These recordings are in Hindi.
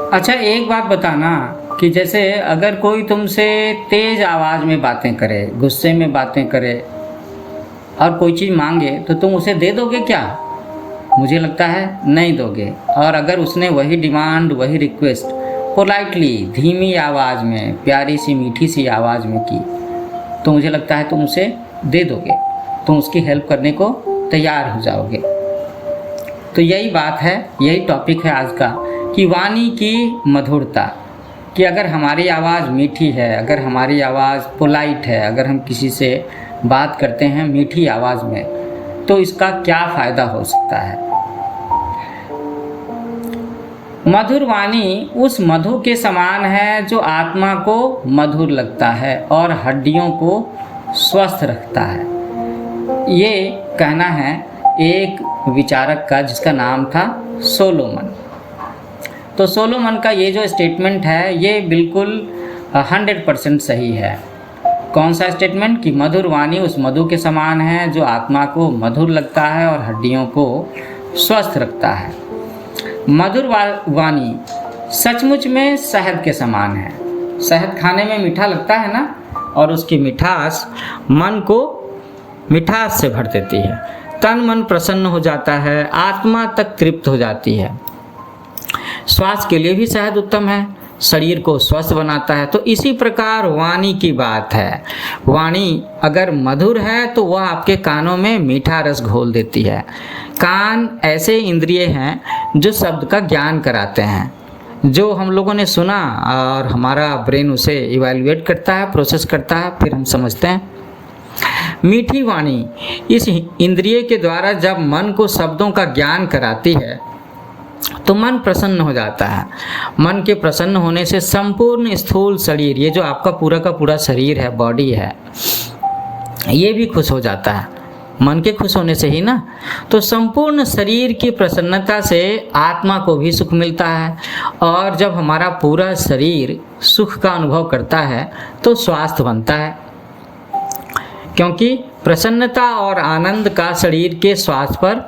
अच्छा, एक बात बताना कि जैसे अगर कोई तुमसे तेज आवाज़ में बातें करे, गुस्से में बातें करे और कोई चीज़ मांगे तो तुम उसे दे दोगे क्या? मुझे लगता है नहीं दोगे। और अगर उसने वही डिमांड, वही रिक्वेस्ट पोलाइटली, धीमी आवाज़ में, प्यारी सी मीठी सी आवाज़ में की तो मुझे लगता है तुम उसे दे दोगे, तुम उसकी हेल्प करने को तैयार हो जाओगे। तो यही बात है, यही टॉपिक है आज का कि वाणी की मधुरता, कि अगर हमारी आवाज़ मीठी है, अगर हमारी आवाज़ पोलाइट है, अगर हम किसी से बात करते हैं मीठी आवाज़ में तो इसका क्या फ़ायदा हो सकता है। मधुर वाणी उस मधु के समान है जो आत्मा को मधुर लगता है और हड्डियों को स्वस्थ रखता है। ये कहना है एक विचारक का जिसका नाम था सोलोमन। तो सोलोमन का ये जो स्टेटमेंट है ये बिल्कुल 100% सही है। कौन सा स्टेटमेंट? कि मधुर वाणी उस मधु के समान है जो आत्मा को मधुर लगता है और हड्डियों को स्वस्थ रखता है। मधुर वाणी सचमुच में शहद के समान है। शहद खाने में मीठा लगता है ना, और उसकी मिठास मन को मिठास से भर देती है, तन मन प्रसन्न हो जाता है, आत्मा तक तृप्त हो जाती है। स्वास्थ्य के लिए भी शहद उत्तम है, शरीर को स्वस्थ बनाता है। तो इसी प्रकार वाणी की बात है। वाणी अगर मधुर है तो वह आपके कानों में मीठा रस घोल देती है। कान ऐसे इंद्रिय हैं जो शब्द का ज्ञान कराते हैं, जो हम लोगों ने सुना और हमारा ब्रेन उसे इवैल्यूएट करता है, प्रोसेस करता है, फिर हम समझते हैं। मीठी वाणी इस इंद्रिय के द्वारा जब मन को शब्दों का ज्ञान कराती है तो मन प्रसन्न हो जाता है। मन के प्रसन्न होने से संपूर्ण स्थूल शरीर, ये जो आपका पूरा का पूरा शरीर है, बॉडी है, ये भी खुश हो जाता है। मन के खुश होने से ही ना। तो संपूर्ण शरीर की प्रसन्नता से आत्मा को भी सुख मिलता है, और जब हमारा पूरा शरीर सुख का अनुभव करता है तो स्वास्थ्य बनता है, क्योंकि प्रसन्नता और आनंद का शरीर के स्वास्थ्य पर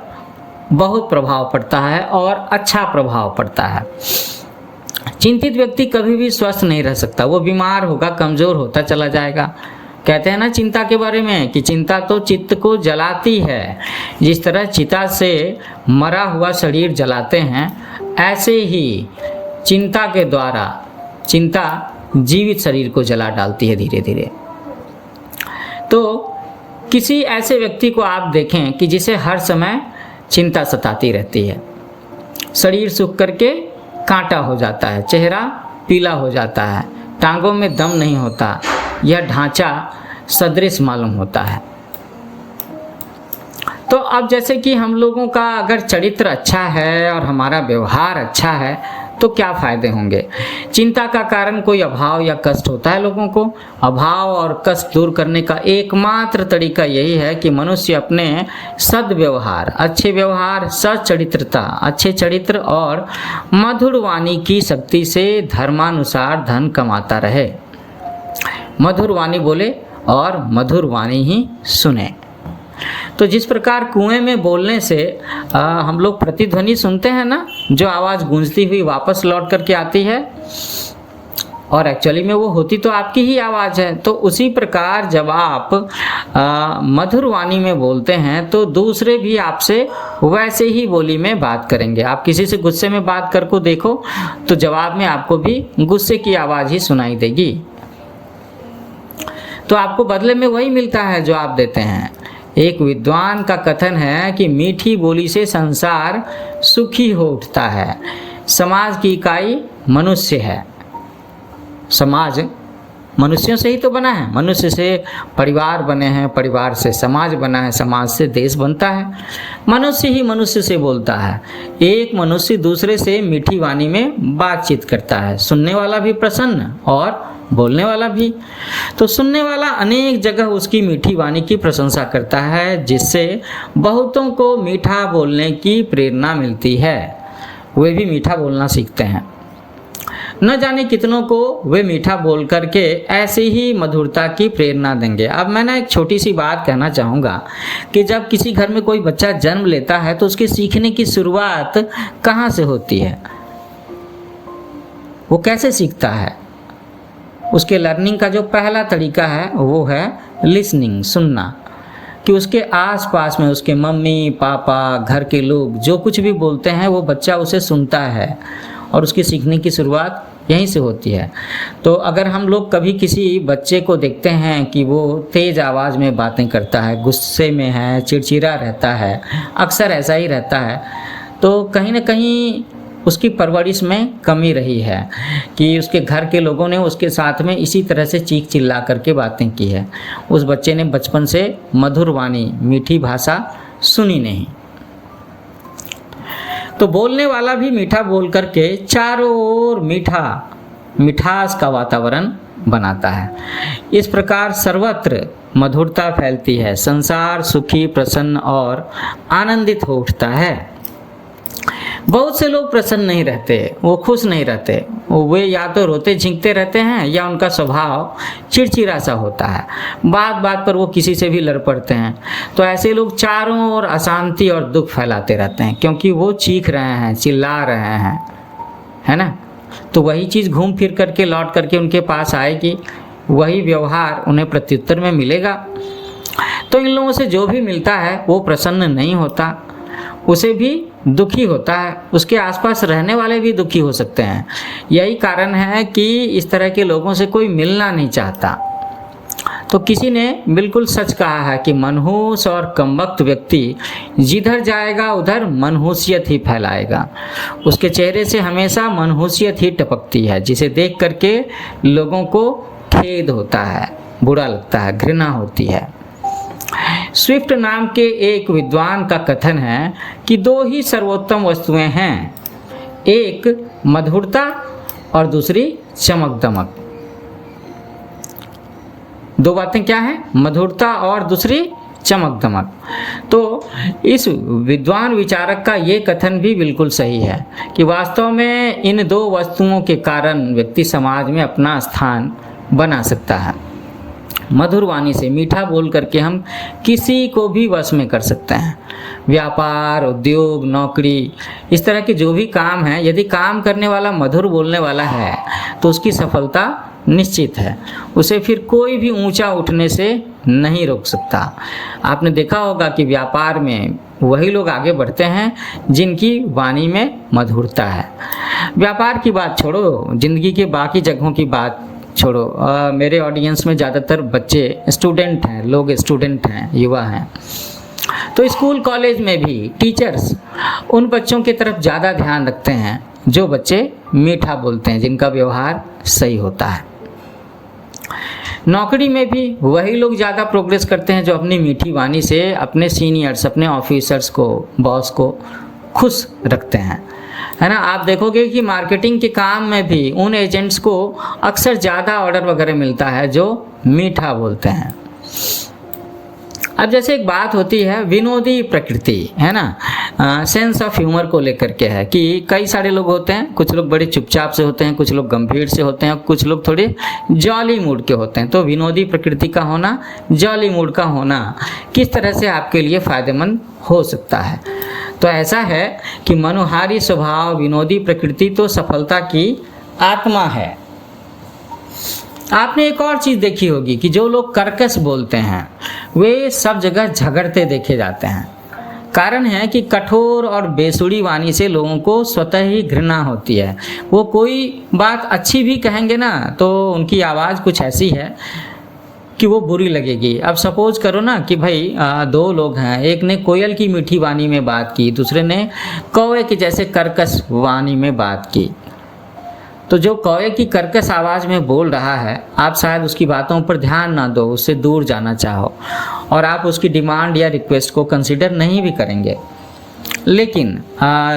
बहुत प्रभाव पड़ता है और अच्छा प्रभाव पड़ता है। चिंतित व्यक्ति कभी भी स्वस्थ नहीं रह सकता, वो बीमार होगा, कमज़ोर होता चला जाएगा। कहते हैं ना चिंता के बारे में कि चिंता तो चित्त को जलाती है। जिस तरह चिता से मरा हुआ शरीर जलाते हैं, ऐसे ही चिंता के द्वारा चिंता जीवित शरीर को जला डालती है धीरे धीरे। तो किसी ऐसे व्यक्ति को आप देखें कि जिसे हर समय चिंता सताती रहती है, शरीर सूख करके कांटा हो जाता है, चेहरा पीला हो जाता है, टांगों में दम नहीं होता, यह ढांचा सदृश मालूम होता है। तो अब जैसे कि हम लोगों का अगर चरित्र अच्छा है और हमारा व्यवहार अच्छा है तो क्या फायदे होंगे। चिंता का कारण कोई अभाव या कष्ट होता है लोगों को। अभाव और कष्ट दूर करने का एकमात्र तरीका यही है कि मनुष्य अपने सद्व्यवहार, अच्छे व्यवहार, सच्चरित्रता, अच्छे चरित्र और मधुर वाणी की शक्ति से धर्मानुसार धन कमाता रहे। मधुर वाणी बोले और मधुर वाणी ही सुने। तो जिस प्रकार कुएं में बोलने से हम लोग प्रतिध्वनि सुनते हैं ना, जो आवाज़ गूंजती हुई वापस लौट करके आती है, और एक्चुअली में वो होती तो आपकी ही आवाज़ है। तो उसी प्रकार जब आप मधुर वाणी में बोलते हैं तो दूसरे भी आपसे वैसे ही बोली में बात करेंगे। आप किसी से गुस्से में बात करके देखो तो जवाब में आपको भी गुस्से की आवाज़ ही सुनाई देगी। तो आपको बदले में वही मिलता है जो आप देते हैं। एक विद्वान का कथन है कि मीठी बोली से संसार सुखी हो उठता है। समाज की इकाई मनुष्य है। समाज मनुष्यों से ही तो बना है, मनुष्य से परिवार बने हैं, परिवार से समाज बना है, समाज से देश बनता है। मनुष्य ही मनुष्य से बोलता है। एक मनुष्य दूसरे से मीठी वाणी में बातचीत करता है, सुनने वाला भी प्रसन्न और बोलने वाला भी। तो सुनने वाला अनेक जगह उसकी मीठी वाणी की प्रशंसा करता है, जिससे बहुतों को मीठा बोलने की प्रेरणा मिलती है। वे भी मीठा बोलना सीखते हैं। न जाने कितनों को वे मीठा बोल करके ऐसे ही मधुरता की प्रेरणा देंगे। अब मैं ना एक छोटी सी बात कहना चाहूँगा कि जब किसी घर में कोई बच्चा जन्म लेता है तो उसके सीखने की शुरुआत कहाँ से होती है? वो कैसे सीखता है? उसके लर्निंग का जो पहला तरीका है वो है लिसनिंग, सुनना, कि उसके आसपास में उसके मम्मी पापा, घर के लोग जो कुछ भी बोलते हैं वो बच्चा उसे सुनता है और उसकी सीखने की शुरुआत यहीं से होती है। तो अगर हम लोग कभी किसी बच्चे को देखते हैं कि वो तेज़ आवाज़ में बातें करता है, गुस्से में है, चिड़चिड़ा रहता है, अक्सर ऐसा ही रहता है, तो कहीं ना कहीं उसकी परवरिश में कमी रही है कि उसके घर के लोगों ने उसके साथ में इसी तरह से चीख चिल्ला करके बातें की है। उस बच्चे ने बचपन से मधुर वाणी, मीठी भाषा सुनी नहीं। तो बोलने वाला भी मीठा बोल करके चारों ओर मिठास का वातावरण बनाता है। इस प्रकार सर्वत्र मधुरता फैलती है, संसार सुखी, प्रसन्न और आनंदित हो उठता है। बहुत से लोग प्रसन्न नहीं रहते, वो खुश नहीं रहते, वे या तो रोते झिंकते रहते हैं या उनका स्वभाव चिड़चिड़ा सा होता है, बात बात पर वो किसी से भी लड़ पड़ते हैं। तो ऐसे लोग चारों ओर अशांति और दुख फैलाते रहते हैं, क्योंकि वो चीख रहे हैं, चिल्ला रहे हैं, है ना। तो वही चीज़ घूम फिर करके लौट करके उनके पास आएगी, वही व्यवहार उन्हें प्रत्युत्तर में मिलेगा। तो इन लोगों से जो भी मिलता है वो प्रसन्न नहीं होता, उसे भी दुखी होता है, उसके आसपास रहने वाले भी दुखी हो सकते हैं। यही कारण है कि इस तरह के लोगों से कोई मिलना नहीं चाहता। तो किसी ने बिल्कुल सच कहा है कि मनहूस और कमबख्त व्यक्ति जिधर जाएगा उधर मनहूसियत ही फैलाएगा। उसके चेहरे से हमेशा मनहूसियत ही टपकती है, जिसे देख करके लोगों को खेद होता है, बुरा लगता है, घृणा होती है। स्विफ्ट नाम के एक विद्वान का कथन है कि दो ही सर्वोत्तम वस्तुएं हैं, एक मधुरता और दूसरी चमक दमक। दो बातें क्या हैं? मधुरता और दूसरी चमक दमक। तो इस विद्वान विचारक का ये कथन भी बिल्कुल सही है कि वास्तव में इन दो वस्तुओं के कारण व्यक्ति समाज में अपना स्थान बना सकता है। मधुर वाणी से, मीठा बोल करके हम किसी को भी वश में कर सकते हैं। व्यापार, उद्योग, नौकरी, इस तरह के जो भी काम हैं, यदि काम करने वाला मधुर बोलने वाला है तो उसकी सफलता निश्चित है। उसे फिर कोई भी ऊंचा उठने से नहीं रोक सकता। आपने देखा होगा कि व्यापार में वही लोग आगे बढ़ते हैं जिनकी वाणी में मधुरता है। व्यापार की बात छोड़ो, जिंदगी के बाकी जगहों की बात छोड़ो, मेरे ऑडियंस में ज़्यादातर बच्चे स्टूडेंट हैं, लोग स्टूडेंट हैं, युवा हैं। तो स्कूल कॉलेज में भी टीचर्स उन बच्चों की तरफ ज़्यादा ध्यान रखते हैं जो बच्चे मीठा बोलते हैं, जिनका व्यवहार सही होता है। नौकरी में भी वही लोग ज़्यादा प्रोग्रेस करते हैं जो अपनी मीठी वाणी से अपने सीनियर्स, अपने ऑफिसर्स को, बॉस को खुश रखते हैं, है ना। आप देखोगे कि मार्केटिंग के काम में भी उन एजेंट्स को अक्सर ज़्यादा ऑर्डर वगैरह मिलता है जो मीठा बोलते हैं। अब जैसे एक बात होती है विनोदी प्रकृति, है ना, सेंस ऑफ ह्यूमर को लेकर के है कि कई सारे लोग होते हैं, कुछ लोग बड़े चुपचाप से होते हैं, कुछ लोग गंभीर से होते हैं, कुछ लोग थोड़े जॉली मूड के होते हैं। तो विनोदी प्रकृति का होना, जॉली मूड का होना किस तरह से आपके लिए फ़ायदेमंद हो सकता है? तो ऐसा है कि मनोहारी स्वभाव, विनोदी प्रकृति तो सफलता की आत्मा है। आपने एक और चीज़ देखी होगी कि जो लोग कर्कश बोलते हैं वे सब जगह झगड़ते देखे जाते हैं। कारण है कि कठोर और बेसुरी वाणी से लोगों को स्वतः ही घृणा होती है। वो कोई बात अच्छी भी कहेंगे ना तो उनकी आवाज़ कुछ ऐसी है कि वो बुरी लगेगी। अब सपोज करो ना कि भाई दो लोग हैं, एक ने कोयल की मीठी वाणी में बात की, दूसरे ने कौवे की जैसे कर्कश वाणी में बात की। तो जो कौवे की कर्कश आवाज़ में बोल रहा है, आप शायद उसकी बातों पर ध्यान ना दो, उससे दूर जाना चाहो और आप उसकी डिमांड या रिक्वेस्ट को कंसिडर नहीं भी करेंगे। लेकिन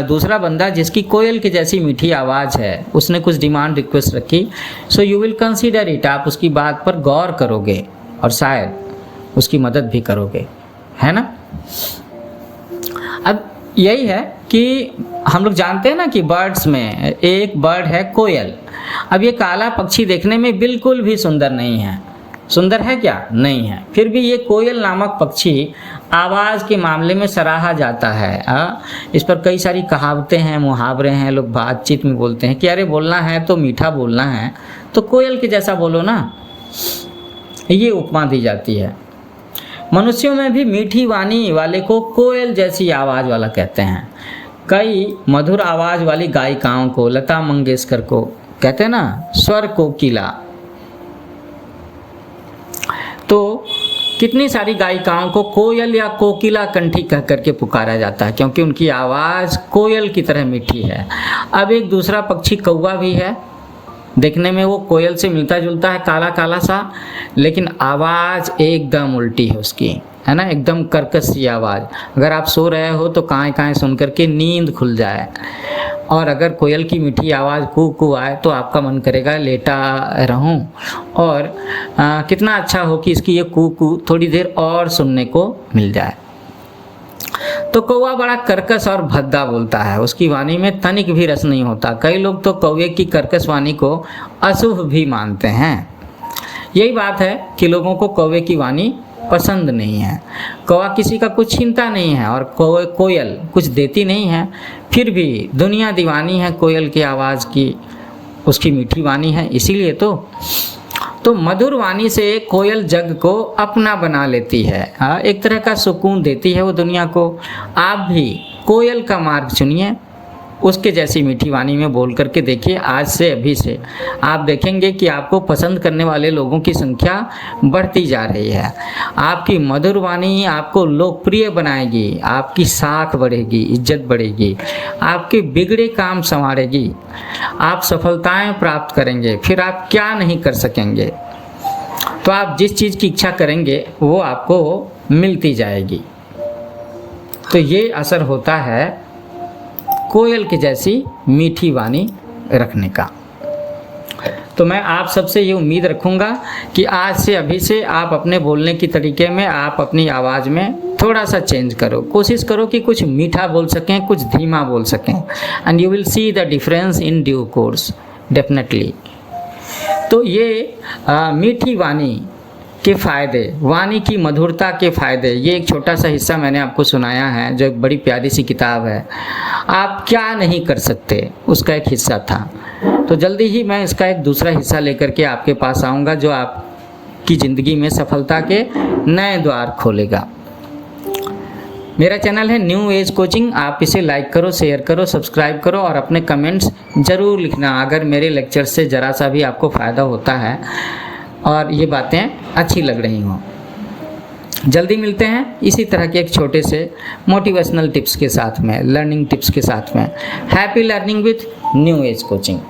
दूसरा बंदा जिसकी कोयल की जैसी मीठी आवाज़ है, उसने कुछ डिमांड रिक्वेस्ट रखी, so you will consider it, आप उसकी बात पर गौर करोगे और शायद उसकी मदद भी करोगे, है ना। अब यही है कि हम लोग जानते हैं ना कि बर्ड्स में एक बर्ड है कोयल। अब ये काला पक्षी देखने में बिल्कुल भी सुंदर नहीं है, सुंदर है क्या? नहीं है। फिर भी ये कोयल नामक पक्षी आवाज़ के मामले में सराहा जाता है। इस पर कई सारी कहावतें हैं, मुहावरे हैं, लोग बातचीत में बोलते हैं कि अरे बोलना है तो मीठा बोलना है तो कोयल के जैसा बोलो ना, ये उपमा दी जाती है। मनुष्यों में भी मीठी वाणी वाले को कोयल जैसी आवाज़ वाला कहते हैं। कई मधुर आवाज़ वाली गायिकाओं को, लता मंगेशकर को कहते हैं ना स्वर कोकिला। तो कितनी सारी गायिकाओं को कोयल या कोकिला कंठी कह करके पुकारा जाता है क्योंकि उनकी आवाज़ कोयल की तरह मीठी है। अब एक दूसरा पक्षी कौवा भी है, देखने में वो कोयल से मिलता जुलता है, काला काला सा, लेकिन आवाज़ एकदम उल्टी है उसकी, है ना, एकदम कर्कश सी आवाज़। अगर आप सो रहे हो तो काएं काएं सुन करके नींद खुल जाए, और अगर कोयल की मीठी आवाज़ कू कू आए तो आपका मन करेगा लेटा रहूं, और कितना अच्छा हो कि इसकी ये कू कू थोड़ी देर और सुनने को मिल जाए। तो कौवा बड़ा कर्कश और भद्दा बोलता है, उसकी वाणी में तनिक भी रस नहीं होता। कई लोग तो कौवे की कर्कश वाणी को अशुभ भी मानते हैं। यही बात है कि लोगों को कौवे की वाणी पसंद नहीं है। कौवा किसी का कुछ छीनता नहीं है और कोयल कुछ देती नहीं है, फिर भी दुनिया दीवानी है कोयल की आवाज़ की, उसकी मीठी वाणी है, इसीलिए तो मधुर वाणी से कोयल जग को अपना बना लेती है। एक तरह का सुकून देती है वो दुनिया को। आप भी कोयल का मार्ग चुनिए, उसके जैसी मीठी वाणी में बोल करके देखिए। आज से, अभी से आप देखेंगे कि आपको पसंद करने वाले लोगों की संख्या बढ़ती जा रही है। आपकी मधुर वाणी आपको लोकप्रिय बनाएगी, आपकी साख बढ़ेगी, इज्जत बढ़ेगी, आपके बिगड़े काम संवारेगी, आप सफलताएं प्राप्त करेंगे, फिर आप क्या नहीं कर सकेंगे। तो आप जिस चीज़ की इच्छा करेंगे वो आपको मिलती जाएगी। तो ये असर होता है कोयल की जैसी मीठी वाणी रखने का। तो मैं आप सबसे ये उम्मीद रखूँगा कि आज से, अभी से आप अपने बोलने की तरीके में, आप अपनी आवाज़ में थोड़ा सा चेंज करो। कोशिश करो कि कुछ मीठा बोल सकें, कुछ धीमा बोल सकें, and you will see the difference in due course definitely. तो ये मीठी वाणी के फ़ायदे, वाणी की मधुरता के फ़ायदे, ये एक छोटा सा हिस्सा मैंने आपको सुनाया है, जो एक बड़ी प्यारी सी किताब है आप क्या नहीं कर सकते, उसका एक हिस्सा था। तो जल्दी ही मैं इसका एक दूसरा हिस्सा लेकर के आपके पास आऊँगा, जो आपकी ज़िंदगी में सफलता के नए द्वार खोलेगा। मेरा चैनल है न्यू एज कोचिंग, आप इसे लाइक करो, शेयर करो, सब्सक्राइब करो और अपने कमेंट्स ज़रूर लिखना अगर मेरे लेक्चर से ज़रा सा भी आपको फ़ायदा होता है और ये बातें अच्छी लग रही हों। जल्दी मिलते हैं इसी तरह के एक छोटे से मोटिवेशनल टिप्स के साथ में, लर्निंग टिप्स के साथ में। Happy learning with new age coaching.